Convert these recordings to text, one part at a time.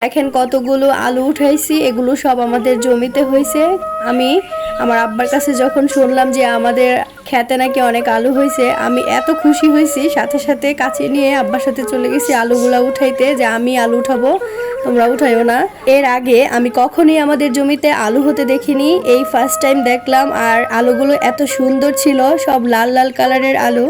দেখেন কতগুলো আলু উঠাইছি, এগুলো সব আমাদের জমিতে হয়েছে। আমি আমার আব্বার কাছে যখন শুনলাম যে আমাদের খেতে নাকি অনেক আলু হয়েছে, আমি এত খুশি হয়েছি, সাথে সাথে কাছে নিয়ে আব্বার সাথে চলে গেছি আলুগুলা উঠাইতে, যে আমি আলু উঠাবো, তোমরা উঠাইও না। এর আগে আমি কখনোই আমাদের জমিতে আলু হতে দেখিনি, এই ফার্স্ট টাইম দেখলাম। আর আলুগুলো এত সুন্দর ছিল, সব লাল লাল কালারের আলু।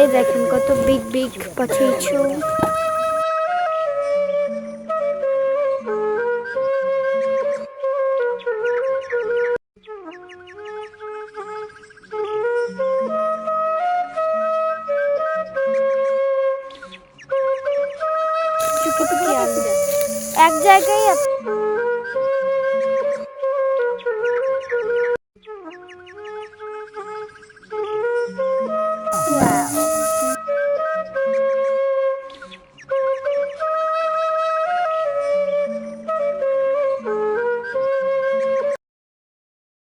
এই দেখেন কত বিগ বিগ potato। এক জায়গায়